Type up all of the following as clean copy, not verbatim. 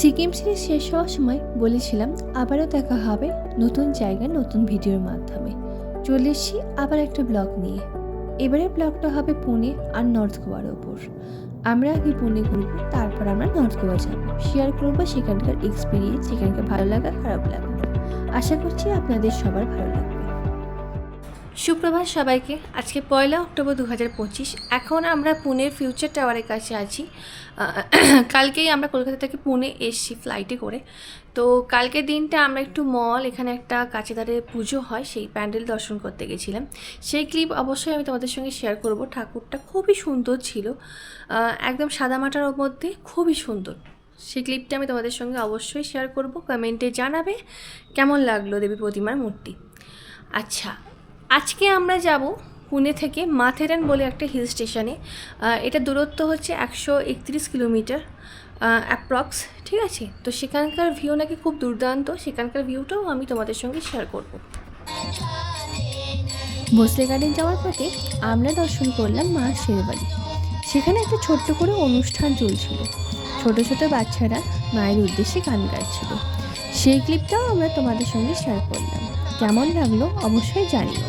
Sikkim series শেষ হওয়ার সময় বলেছিলাম আবারও দেখা হবে নতুন জায়গায় নতুন ভিডিওর মাধ্যমে। চলে এসেছি আবার একটা ব্লগ নিয়ে। এবারের ব্লগটা হবে পুনে আর নর্থ গোয়ার ওপর। আমরা আগে পুনে ঘুরবো, তারপর আমরা নর্থ গোয়া যাবো, শেয়ার করবো সেখানকার এক্সপিরিয়েন্স, সেখানকার ভালো লাগা খারাপ লাগা। আশা করছি আপনাদের সবার ভালো লাগবে। সুপ্রভাত সবাইকে। আজকে 1 অক্টোবর 2025। এখন আমরা পুনের ফিউচার টাওয়ারের কাছে আছি। কালকেই আমরা কলকাতা থেকে পুনে এসেছি ফ্লাইটে করে। তো কালকের দিনটা আমরা একটু মল, এখানে একটা কাছেদারে পুজো হয়, সেই প্যান্ডেল দর্শন করতে গেছিলাম। সেই ক্লিপ অবশ্যই আমি তোমাদের সঙ্গে শেয়ার করব। ঠাকুরটা খুবই সুন্দর ছিল, একদম সাদামাটার মধ্যে খুবই সুন্দর। সেই ক্লিপটা আমি তোমাদের সঙ্গে অবশ্যই শেয়ার করব। কমেন্টে জানাবে কেমন লাগলো দেবী প্রতিমার মূর্তি। আচ্ছা, আজকে আমরা যাব পুনে থেকে মাথেরান বলে একটা হিল স্টেশনে। এটা দূরত্ব হচ্ছে 131 কিলোমিটার অ্যাপ্রক্স, ঠিক আছে? তো সেখানকার ভিউ নাকি খুব দুর্দান্ত, সেখানকার ভিউটাও আমি তোমাদের সঙ্গে শেয়ার করব। ভোসলে গার্ডেন যাওয়ার পথে আমরা দর্শন করলাম মা শেরবাড়ি। সেখানে একটা ছোট্ট করে অনুষ্ঠান চলছিল, ছোট ছোট বাচ্চারা মায়ের উদ্দেশ্যে গান গাইছিল। সেই ক্লিপটাও আমরা তোমাদের সঙ্গে শেয়ার করলাম। কেমন লাগলো অবশ্যই জানিও।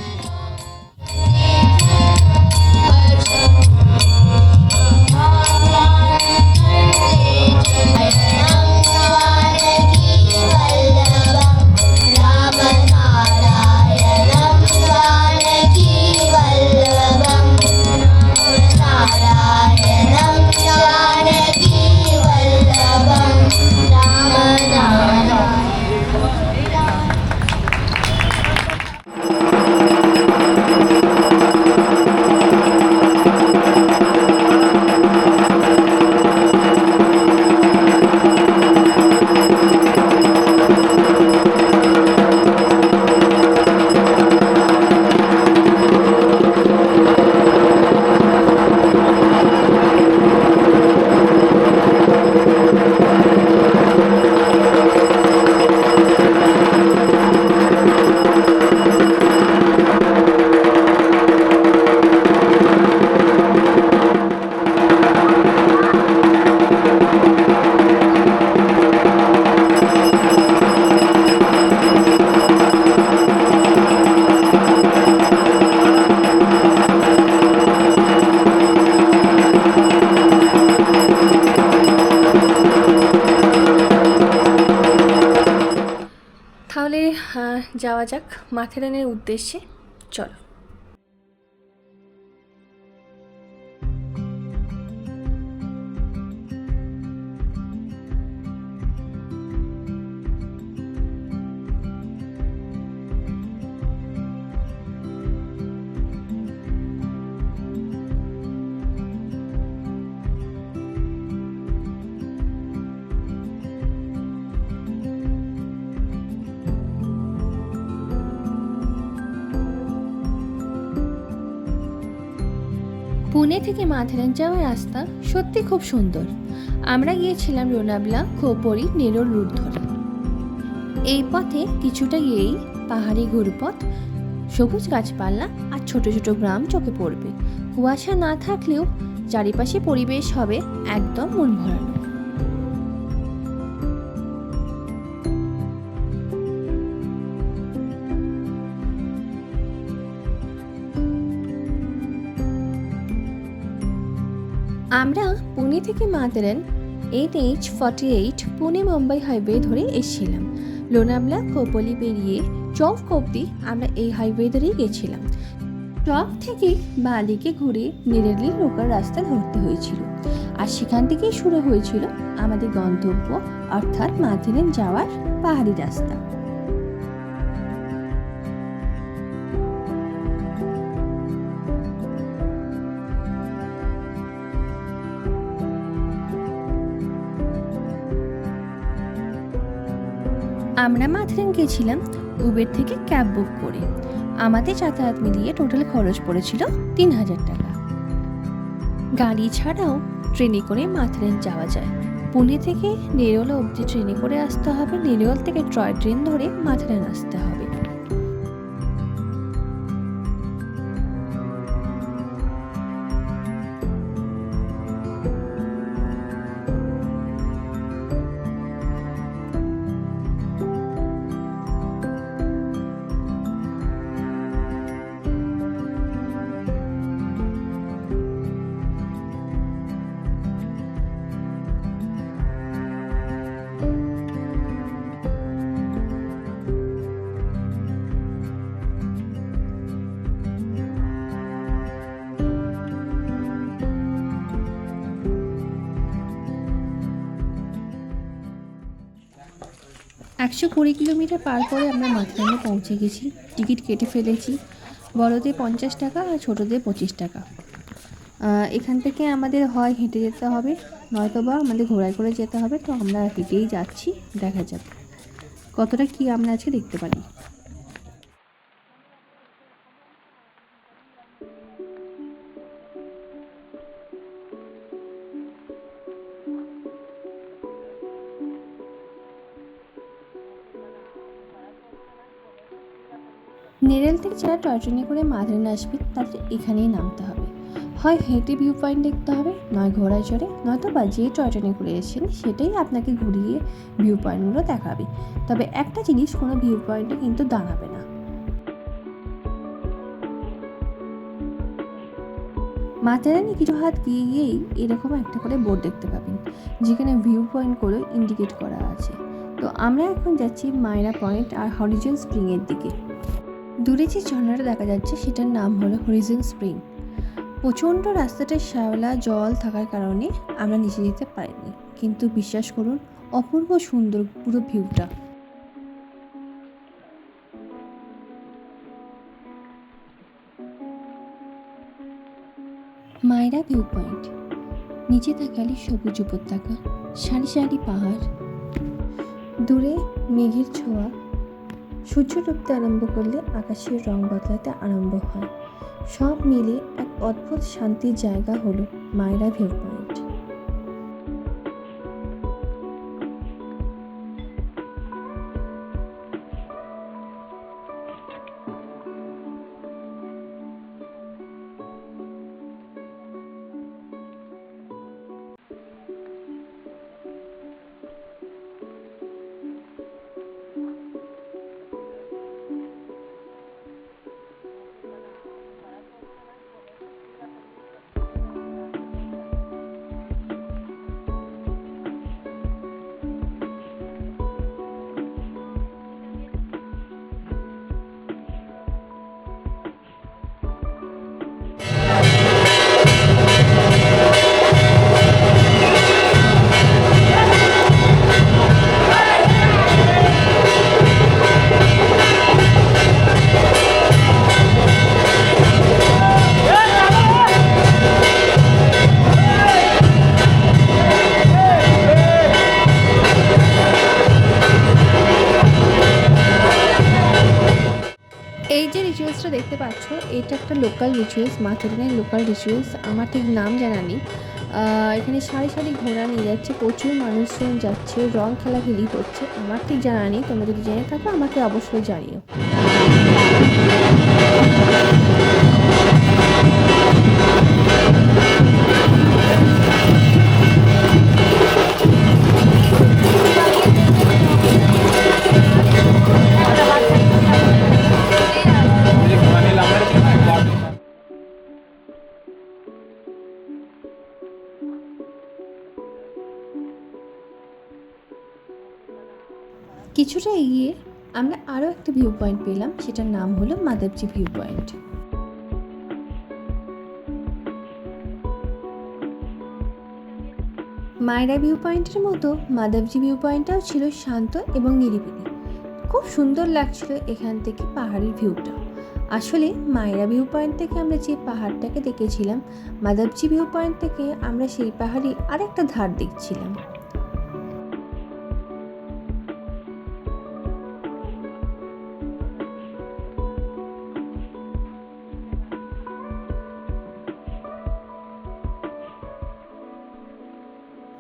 তাহলে যাওয়া যাক মাথেরানের উদ্দেশ্যে, চলো। পুনে থেকে মাথেরান যাওয়ার রাস্তা সত্যি খুব সুন্দর। আমরা গিয়েছিলাম লোনাভলা, খোপরি, নেরোল রুট ধরে। এই পথে কিছুটা গিয়েই পাহাড়ি ঘুরপথ, সবুজ গাছপালা আর ছোট ছোট গ্রাম চোখে পড়বে। কুয়াশা না থাকলেও চারিপাশে পরিবেশ হবে একদম মন ভরানো। আমরা পুনে থেকে মাথেরান NH48 পুনে মুম্বাই হাইওয়ে ধরে এসেছিলাম। লোনাভলা, খোপলি পেরিয়ে চক অবধি আমরা এই হাইওয়ে ধরেই গেছিলাম। চক থেকে বাঁ দিকে ঘুরে নিরেলি লোকাল রাস্তা ধরতে হয়েছিল, আর সেখান থেকেই শুরু হয়েছিল আমাদের গন্তব্য, অর্থাৎ মাথেরান যাওয়ার পাহাড়ি রাস্তা। আমরা মাথেরান গেছিলাম উবের থেকে ক্যাব বুক করে। আমাদের যাতায়াত মিলিয়ে টোটাল খরচ পড়েছিল 3000 টাকা। গাড়ি ছাড়াও ট্রেনে করে মাথেরান যাওয়া যায়। পুনে থেকে নেরোল অবধি ট্রেনে করে আসতে হবে, নেরোল থেকে টয় ট্রেন ধরে মাথেরান আসতে হবে। 120 কিলোমিটার পার করে আমরা মাথারানে পৌঁছে গেছি। টিকিট কেটে ফেলেছি। বড়দের 50 টাকা আর ছোটদের 25 টাকা। এখান থেকে আমাদের হয় হেঁটে যেতে হবে, নয়তোবা আমাদের ঘোড়ায় করে যেতে হবে। তো আমরা হেঁটেই যাচ্ছি, দেখা যাক কতটা কি আমরা আজকে দেখতে পারি। নেরেল থেকে যারা টয় ট্রেনে করে মাথারানে আসবে তাদের এখানেই নামতে হবে। হয় হেঁটে ভিউ পয়েন্ট দেখতে হবে, নয় ঘোড়ায় চড়ে, নয়তো বা যে টয় ট্রেনে করে এসেছেন সেটাই আপনাকে ঘুরিয়ে ভিউ পয়েন্টগুলো দেখাবে। তবে একটা জিনিস, কোনো ভিউ পয়েন্টে কিন্তু দাঁড়াবে না। মাথারানি কিছু হাত গিয়েই এরকম একটা করে বোর্ড দেখতে পাবেন, যেখানে ভিউ পয়েন্টগুলো ইন্ডিকেট করা আছে। তো আমরা এখন যাচ্ছি মায়রা পয়েন্ট আর হরিজন স্প্রিংয়ের দিকে। দূরে যে ঝর্ণাটা দেখা যাচ্ছে সেটার নাম হলো হরিজন স্প্রিং। প্রচণ্ড রাস্তাটায় শ্যাওলা জল থাকার কারণে আমরা নিচে যেতে পারিনি, কিন্তু বিশ্বাস করুন অপূর্ব সুন্দর পুরো ভিউটা। মায়রা ভিউ পয়েন্ট, নিচে তাকালে সবুজ উপত্যকা, সারি সারি পাহাড়, দূরে মেঘের ছোঁয়া। সূর্য ডুবতে আরম্ভ করলে আকাশের রং বদলাতে আরম্ভ হয়। সব মিলে এক অদ্ভুত শান্তির জায়গা হলো মায়রা ভিউ পয়েন্ট। এই যে রিচুয়ালসটা দেখতে পাচ্ছ, এটা একটা লোকাল রিচুয়ালস, মাথারানের লোকাল রিচুয়ালস। আমার ঠিক নাম জানা নেই। এখানে সারি সারি ঘোড়া নিয়ে যাচ্ছে, প্রচুর মানুষজন যাচ্ছে, রং খেলাখেলি হচ্ছে। আমার ঠিক জানা নেই, তোমরা যদি জেনে থাকো আমাকে অবশ্যই জানিও। কিছুটা এগিয়ে আমরা আরও একটা ভিউ পয়েন্ট পেলাম, সেটার নাম হলো মাধবজি ভিউ পয়েন্ট। মায়রা ভিউ পয়েন্টের মতো মাধবজি ভিউ পয়েন্টটাও ছিল শান্ত এবং নিরিবিলি। খুব সুন্দর লাগছিল এখান থেকে পাহাড়ের ভিউটা। আসলে মায়রা ভিউ পয়েন্ট থেকে আমরা যে পাহাড়টাকে দেখেছিলাম, মাধবজি ভিউ পয়েন্ট থেকে আমরা সেই পাহাড়ি আরেকটা ধার দেখছিলাম।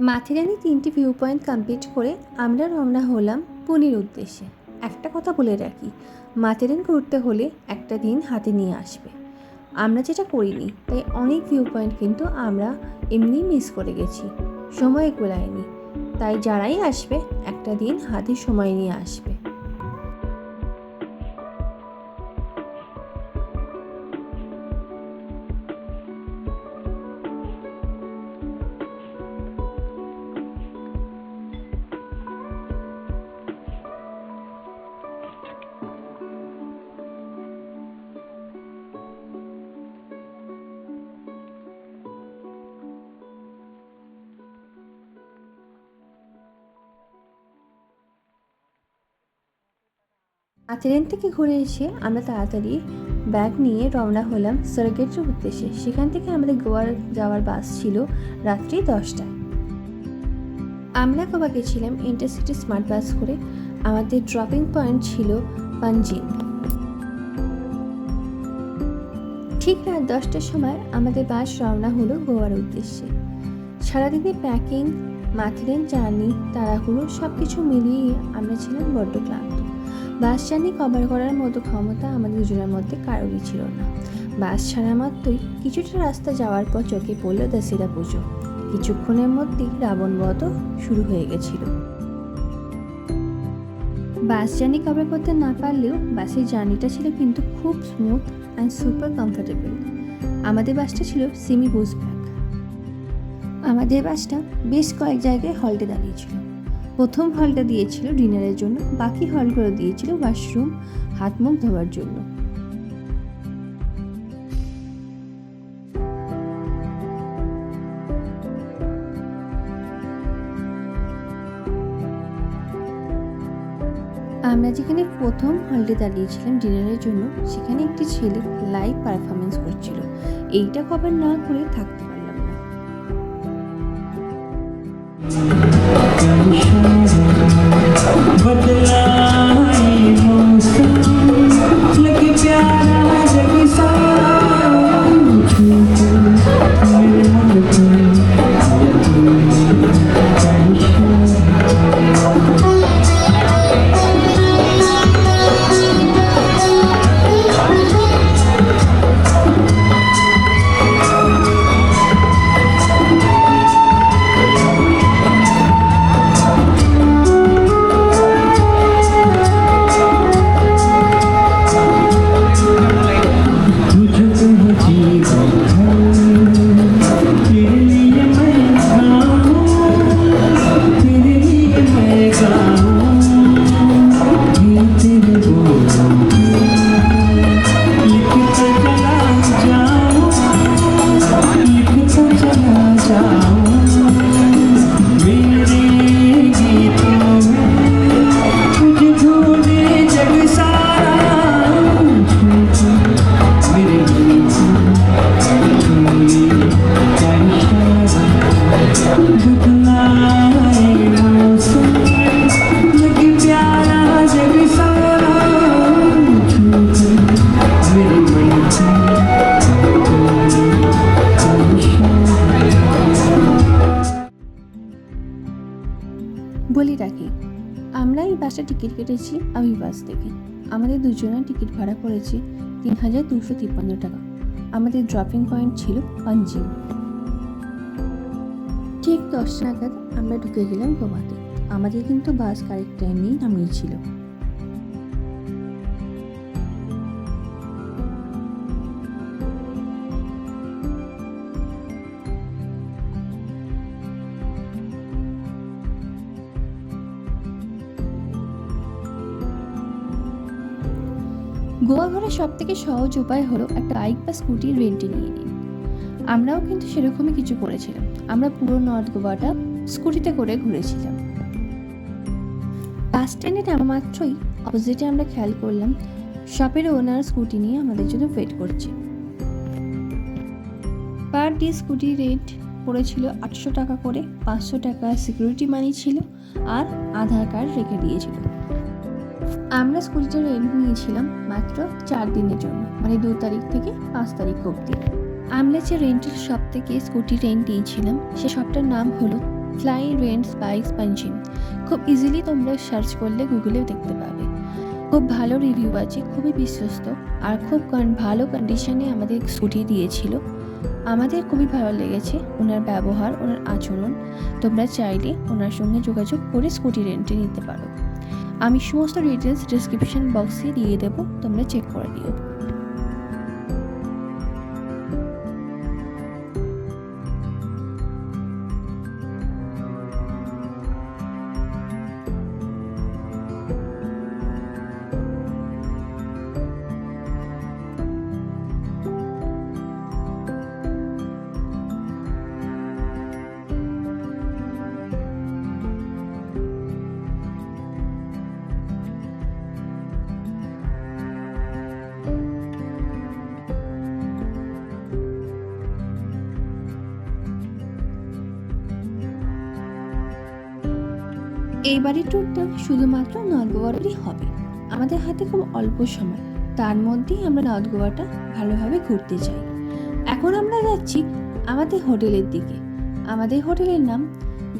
মাথেরানি 3টি ভিউ পয়েন্ট কমপ্লিট করে আমরা রওনা হলাম পুনের উদ্দেশ্যে। একটা কথা বলে রাখি, মাথেরান ঘুরতে হলে একটা দিন হাতে নিয়ে আসবে। আমরা যেটা করিনি, তাই অনেক ভিউ পয়েন্ট কিন্তু আমরা এমনি মিস করে গেছি, সময় কুলায়নি। তাই যারাই আসবে একটা দিন হাতে সময় নিয়ে আসবে। ট্রেন থেকে ঘুরে এসে আমরা তাড়াতাড়ি ব্যাগ নিয়ে রওনা হলাম সার্গেটের উদ্দেশ্যে। সেখান থেকে আমাদের গোয়ার যাওয়ার বাস ছিল রাত্রি 10টায়। আমরা গোয়া গেছিলাম ইন্টারসিটি স্মার্ট বাস করে। আমাদের ড্রপিং পয়েন্ট ছিল পানজিম। ঠিক রাত 10টার সময় আমাদের বাস রওনা হলো গোয়ার উদ্দেশ্যে। সারাদিনের প্যাকিং, মাথেরেন জার্নি, তাড়াহুড়ো সব কিছু মিলিয়ে আমরা ছিলাম বড্ড ক্লান্ত। বাস জার্নি কভার করার মতো ক্ষমতা আমাদের দুজনের মধ্যে কারোরই ছিল না। বাস ছাড়া মাত্রই কিছুটা রাস্তা যাওয়ার পর চোখে পড়ল দশেরা পুজো। কিছুক্ষণের মধ্যেই রাবণ বধও শুরু হয়ে গেছিল। বাস জার্নি কভার করতে না পারলেও বাসের জার্নিটা ছিল কিন্তু খুব স্মুথ অ্যান্ড সুপার কমফোর্টেবল। আমাদের বাসটা ছিল সেমি বুশব্যাক। আমাদের বাসটা বেশ কয়েক জায়গায় হল্টে দাঁড়িয়েছিল। প্রথম হলটা দিয়েছিল ডিনারের জন্য, বাকি হলগুলো দিয়েছিল ওয়াশরুম, হাত মুখ ধোয়ার জন্য। আমরা যেখানে প্রথম হলটে দাঁড়িয়েছিলাম ডিনারের জন্য, সেখানে একটি ছেলে লাইভ পারফরমেন্স করছিল। এইটা কভার না করে থাকতে পারলাম না। বলি রাখি, আমরা এই বাসটা টিকিট কেটেছি আভিবাস থেকে। আমাদের দুজনের টিকিট ভাড়া পড়েছে ৩,২৫৩ টাকা। আমাদের ড্রপিং পয়েন্ট ছিল পানজিম। ঠিক 10টা নাগাদ আমরা ঢুকে গেলাম গোয়াতে। আমাদের কিন্তু বাস কারেক্ট টাইমেই নামিয়েছিল। গোয়া ঘোরার সব থেকে সহজ উপায় হলো একটা বাইক বা স্কুটি রেন্টে নিয়ে নিন। আমরাও কিন্তু সেরকমই কিছু করেছিলাম। আমরা পুরো নর্থ গোয়াটা স্কুটিতে করে ঘুরেছিলাম। বাস স্ট্যান্ডে নামা মাত্রই অপোজিটে আমরা খেয়াল করলাম শপের ওনার স্কুটি নিয়ে আমাদের জন্য ওয়েট করছে। পার ডে স্কুটি রেট পড়েছিল 800 টাকা করে। 500 টাকা সিকিউরিটি মানি ছিল আর আধার কার্ড রেখে দিয়েছিল। আমরা স্কুটিটা রেন্ট নিয়েছিলাম মাত্র 4 দিনের জন্য, মানে 2 তারিখ থেকে 5 তারিখ অবধি। আমরা যে রেন্টের শপ থেকে স্কুটি রেন্ট নিয়েছিলাম সে শপটার নাম হলো ফ্লাই রেন্টস বাইকস পানজিম। খুব ইজিলি তোমরা সার্চ করলে গুগলেও দেখতে পাবে। খুব ভালো রিভিউ আছে, খুবই বিশ্বস্ত আর খুব ভালো কন্ডিশনে আমাদের স্কুটি দিয়েছিল। আমাদের খুবই ভালো লেগেছে ওনার ব্যবহার, ওনার আচরণ। তোমরা চাইলে ওনার সঙ্গে যোগাযোগ করে স্কুটি রেন্টে নিতে পারো। আমি সমস্ত ডিটেলস ডেসক্রিপশন বক্সে দিয়ে দেবো, তোমরা চেক করে দিও। এই বাড়ির ট্যুরটা শুধুমাত্র নর্থ গোয়ারই হবে। আমাদের হাতে খুব অল্প সময়, তার মধ্যেই আমরা নর্থ গোয়াটা ভালোভাবে ঘুরতে চাই। এখন আমরা যাচ্ছি আমাদের হোটেলের দিকে। আমাদের হোটেলের নাম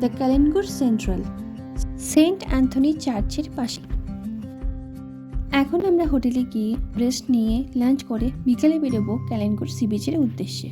দ্য ক্যালেনগুড সেন্ট্রাল, সেন্ট অ্যান্থনি চার্চের পাশে। এখন আমরা হোটেলে গিয়ে রেস্ট নিয়ে লাঞ্চ করে বিকেলে বেরোবো ক্যালেনগুড সি বিচের উদ্দেশ্যে।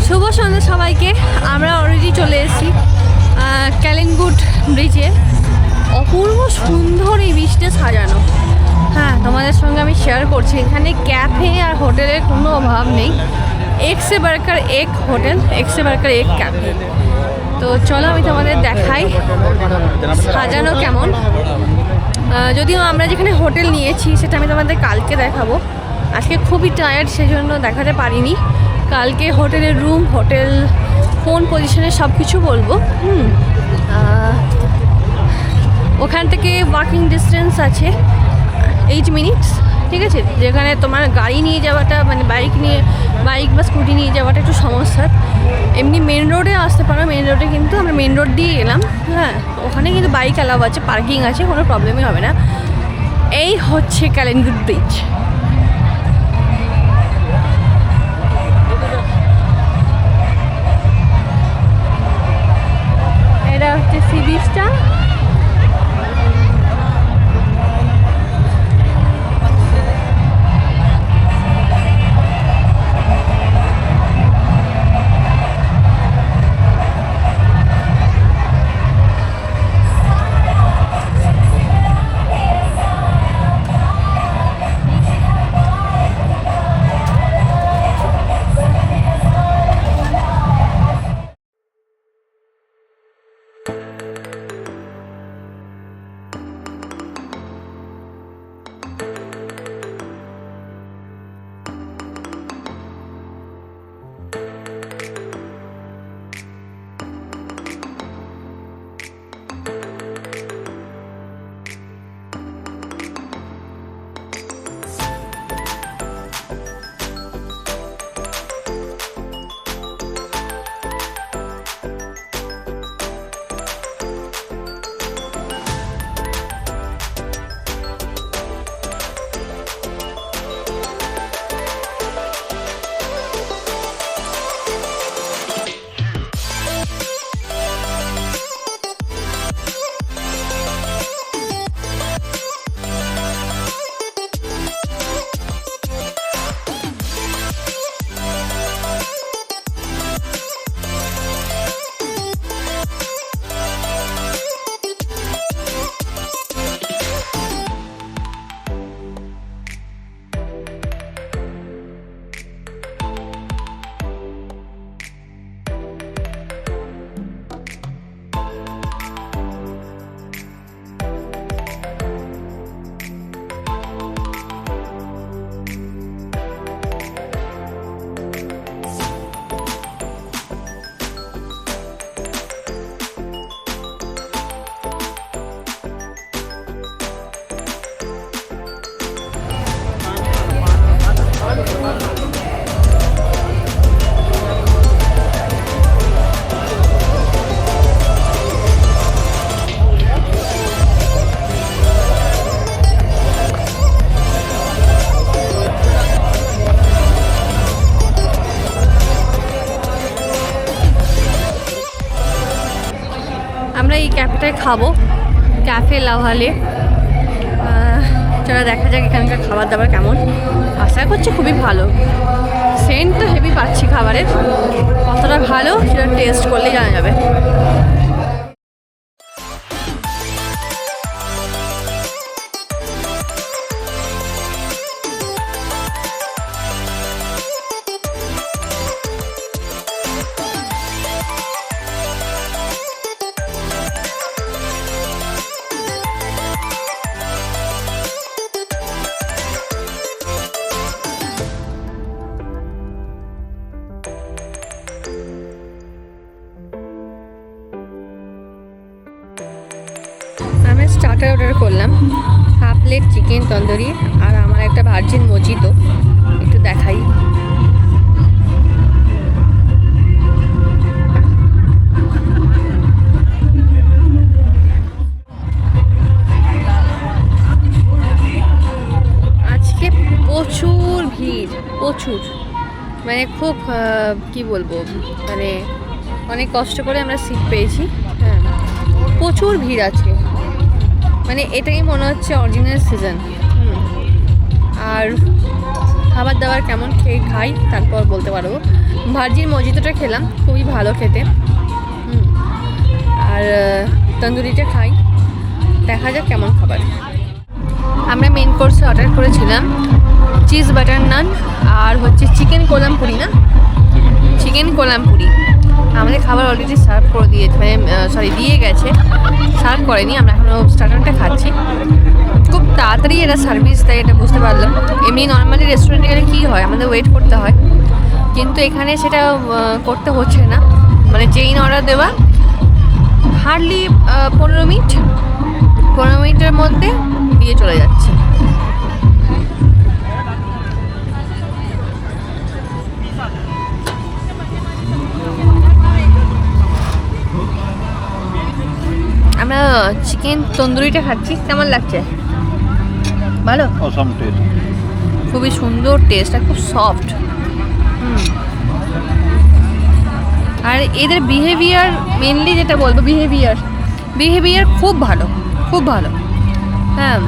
শুভ সন্ধ্যা সবাইকে। আমরা অলরেডি চলে এসেছি ক্যালেনগুড ব্রিজে। অপূর্ব সুন্দর এই ব্রিজটা সাজানো। হ্যাঁ, তোমাদের সঙ্গে আমি শেয়ার করছি, এখানে ক্যাফে আর হোটেলের কোনো অভাব নেই। এক সে বাড়কার এক হোটেল, এক সে বাড়কার এক ক্যাফে। তো চলো আমি তোমাদের দেখাই সাজানো কেমন। যদিও আমরা যেখানে হোটেল নিয়েছি সেটা আমি তোমাদের কালকে দেখাবো। আজকে খুবই টায়ার্ড, সেজন্য দেখাতে পারিনি। কালকে হোটেলের রুম, হোটেল কোন পজিশনে সব কিছু বলবো। ওখান থেকে ওয়াকিং ডিস্টেন্স আছে 8 মিনিটস, ঠিক আছে। যেখানে তোমার গাড়ি নিয়ে যাওয়াটা, মানে বাইক বা স্কুটি নিয়ে যাওয়াটা একটু সমস্যা। এমনি মেন রোডে আসতে পারো। মেন রোডে কিন্তু আমরা মেন রোড দিয়ে এলাম। হ্যাঁ, ওখানে কিন্তু বাইক অ্যালাউ আছে, পার্কিং আছে, কোনো প্রবলেমই হবে না। এই হচ্ছে ক্যালেনগুড ব্রিজ। এটা হচ্ছে সি বিচটা। আমরা এই ক্যাফেটায় খাবো, ক্যাফে লাভালে। চলো দেখা যাক এখানকার খাবার দাবার কেমন। আশা করছি খুবই ভালো। সেন্ট তো হেভি পাচ্ছি খাবারের, কতটা ভালো সেটা টেস্ট করলেই জানা যাবে। একটা অর্ডার করলাম, হাফ প্লেট চিকেন তন্দুরি আর আমার একটা ভার্জিন মজিতো। একটু দেখাই। আজকে প্রচুর ভিড়, প্রচুর, মানে খুব কি বলবো, মানে অনেক কষ্ট করে আমরা সিট পেয়েছি। হ্যাঁ, প্রচুর ভিড় আজকে, মানে এটাই মনে হচ্ছে অরিজিনাল সিজন। আর খাবার দাবার কেমন খাই তারপর বলতে পারবো। ভার্জিন মজিতোটা খেলাম, খুবই ভালো খেতে। আর তন্দুরিটা খাই, দেখা যাক কেমন খাবার। আমরা মেন কোর্সে অর্ডার করেছিলাম চিজ বাটার নান আর হচ্ছে চিকেন কোলামপুরি, না চিকেন কোলামপুরি। আমাদের খাবার অলরেডি সার্ভ করে দিয়েছে, মানে দিয়ে গেছে, সার্ভ করেনি। আমরা এখনও স্টার্টারটা খাচ্ছি। খুব তাড়াতাড়ি এটা সার্ভিস দেয়, এটা বুঝতে পারলাম। এমনি নর্মালি রেস্টুরেন্টে গেলে কী হয়, আমাদের ওয়েট করতে হয়, কিন্তু এখানে সেটা করতে হচ্ছে না। মানে চেইন অর্ডার দেওয়া, হার্ডলি 15 মিনিটের মধ্যে দিয়ে চলে যাচ্ছে। আমরা চিকেন তন্দুরিটা খাচ্ছি, কেমন লাগছে? ভালো, অসাম টেস্ট, খুবই সুন্দর টেস্ট আর খুব সফট। আর এদের বিহেভিয়ার, মেনলি যেটা বলবো বিহেভিয়ার খুব ভালো, খুব ভালো। হ্যাঁ,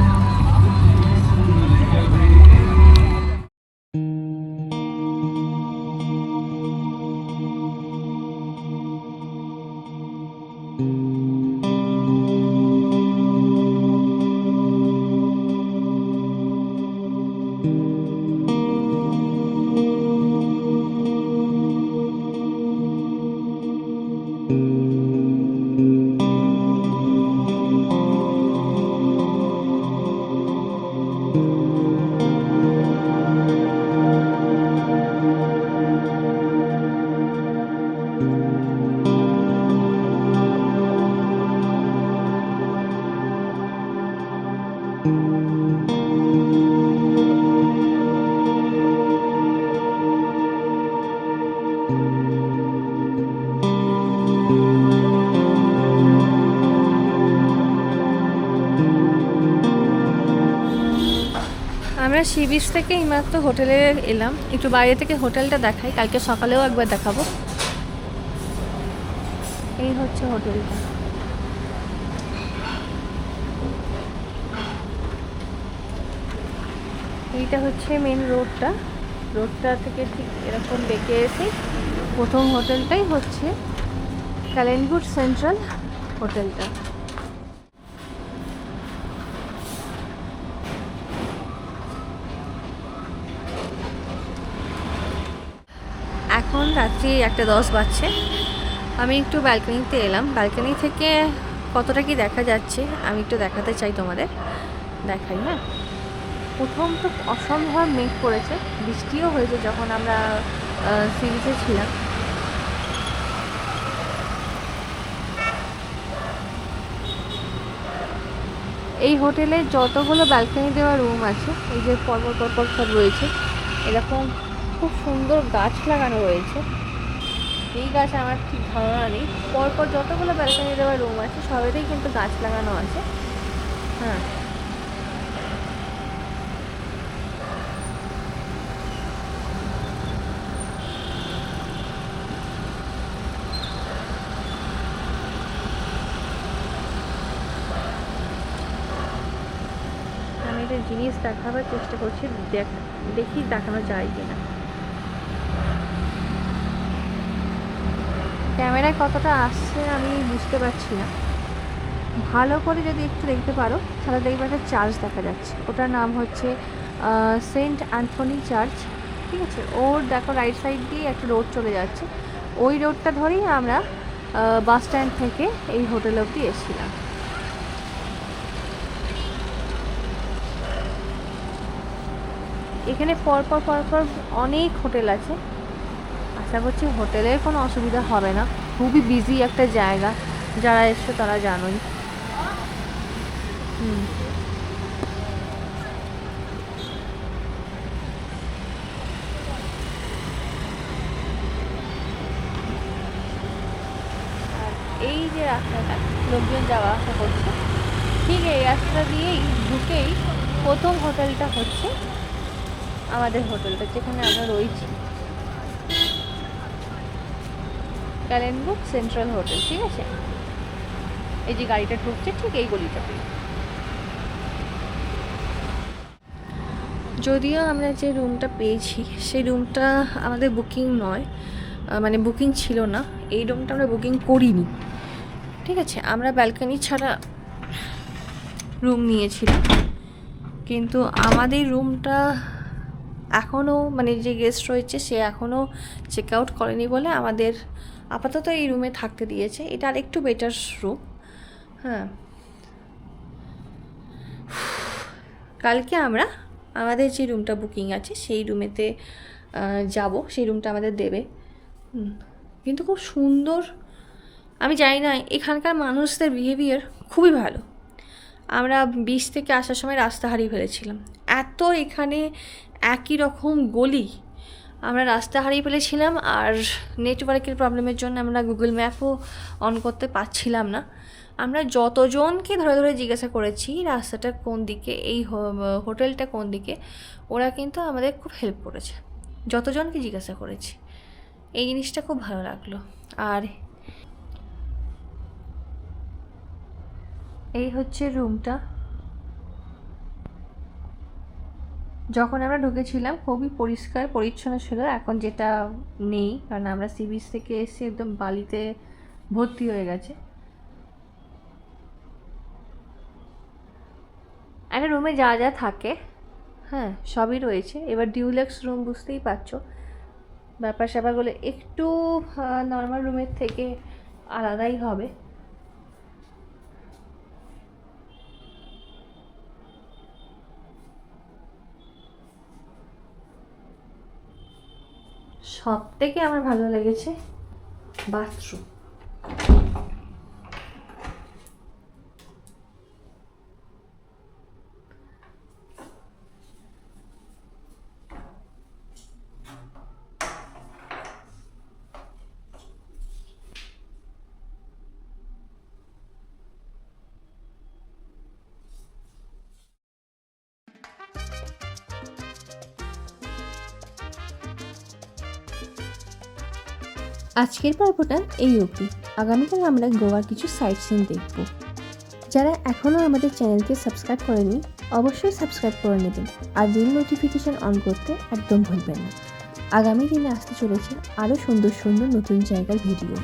আমরা সি বিচ থেকে এইমাত্র হোটেলে এলাম। একটু বাইরে থেকে হোটেলটা দেখাই, কালকে সকালেও একবার দেখাবো। এই হচ্ছে হোটেলটা। এইটা হচ্ছে মেন রোডটা থেকে ঠিক এরকম বেঁকে এসে প্রথম হোটেলটাই হচ্ছে কালিঙ্গুড সেন্ট্রাল হোটেলটা। এখন রাত্রি 1:10 বাজছে। আমি একটু ব্যালকনিতে এলাম। ব্যালকনি থেকে কতটা কি দেখা যাচ্ছে আমি একটু দেখাতে চাই তোমাদের। দেখাই, হ্যাঁ। প্রথম তো অসম্ভব মেঘ পড়েছে, বৃষ্টিও হয়েছে যখন আমরা সি বিচে ছিলাম। এই হোটেলে যতগুলো ব্যালকনি দেওয়া রুম আছে, এই যে পরপর সব রয়েছে, এরকম খুব সুন্দর গাছ লাগানো রয়েছে। এই গাছ আমার ঠিক ধারণা নেই। পরপর যতগুলো ব্যালকনি দেওয়া রুম আছে সবেতেই কিন্তু গাছ লাগানো আছে। হ্যাঁ, আমি একটা জিনিস দেখাবার চেষ্টা করছি, দেখি দেখানো যায় কিনা। ক্যামেরায় কতটা আসছে আমি বুঝতে পারছি না। ভালো করে যদি একটু দেখতে পারো তাহলে দেখবে একটা চার্চ দেখা যাচ্ছে। ওটার নাম হচ্ছে সেন্ট অ্যান্থনি চার্চ, ঠিক আছে। ওর দেখো রাইট সাইড দিয়ে একটা রোড চলে যাচ্ছে, ওই রোডটা ধরেই আমরা বাস স্ট্যান্ড থেকে এই হোটেল অবধি এসেছিলাম। এখানে পরপর অনেক হোটেল আছে। আশা করছি হোটেলের কোনো অসুবিধা হবে না। খুবই বিজি একটা জায়গা, যারা এসছে তারা জানোই। আর এই যে রাস্তাটা লোকজন যাওয়া আসা করছে, ঠিক এই রাস্তা দিয়েই ঢুকেই প্রথম হোটেলটা হচ্ছে আমাদের হোটেলটা, যেখানে আমরা রয়েছি, ক্যালেনবুক সেন্ট্রাল হোটেল। ঠিক আছে, এই যে গাড়িটা ঢুকছে ঠিক এই গলিটাতে। যদিও আমরা যে রুমটা পেয়েছি সেই রুমটা আমাদের বুকিং নয়, মানে বুকিং ছিল না, এই রুমটা আমরা বুকিং করিনি। ঠিক আছে, আমরা ব্যালকনি ছাড়া রুম নিয়েছিলাম, কিন্তু আমাদের রুমটা এখনও মানে যে গেস্ট রয়েছে সে এখনও চেক আউট করেনি বলে আমাদের আপাতত এই রুমে থাকতে দিয়েছে। এটা আর একটু বেটার রুম। হ্যাঁ, কালকে আমরা আমাদের যে রুমটা বুকিং আছে সেই রুমেতে যাব, সেই রুমটা আমাদের দেবে। কিন্তু খুব সুন্দর। আমি জানি না, এখানকার মানুষদের বিহেভিয়ার খুবই ভালো। আমরা বিচ থেকে আসার সময় রাস্তা হারিয়ে ফেলেছিলাম, এত এখানে একই রকম গলি, আমরা রাস্তা হারিয়ে ফেলেছিলাম। আর নেটওয়ার্কের প্রবলেমের জন্য আমরা গুগল ম্যাপও অন করতে পারছিলাম না। আমরা যতজনকে ধরে ধরে জিজ্ঞাসা করেছি রাস্তাটা কোন দিকে, এই হোটেলটা কোন দিকে, ওরা কিন্তু আমাদের খুব হেল্প করেছে। যতজনকে জিজ্ঞাসা করেছি, এই জিনিসটা খুব ভালো লাগলো। আর এই হচ্ছে রুমটা। যখন আমরা ঢুকেছিলাম খুবই পরিষ্কার পরিচ্ছন্ন ছিল, এখন যেটা নেই, কারণ আমরা সি বিচ থেকে এসে একদম বালিতে ভর্তি হয়ে গেছে। একটা রুমে যা যা থাকে, হ্যাঁ সবই রয়েছে। এবার ডিউলেক্স রুম, বুঝতেই পারছো ব্যাপার স্যাপারগুলো একটু নর্মাল রুমের থেকে আলাদাই হবে। সব থেকে আমার ভালো লেগেছে বাথরুম। আজকের পর্বটা এই অবধি। আগামীকাল আমরা গোয়ার কিছু সাইট সিন দেখব। যারা এখনও আমাদের চ্যানেলকে সাবস্ক্রাইব করেনি অবশ্যই সাবস্ক্রাইব করে নেবেন, আর বেল নোটিফিকেশান অন করতে একদম ভুলবেন না। আগামী দিনে আসতে চলেছে আরও সুন্দর সুন্দর নতুন জায়গার ভিডিও।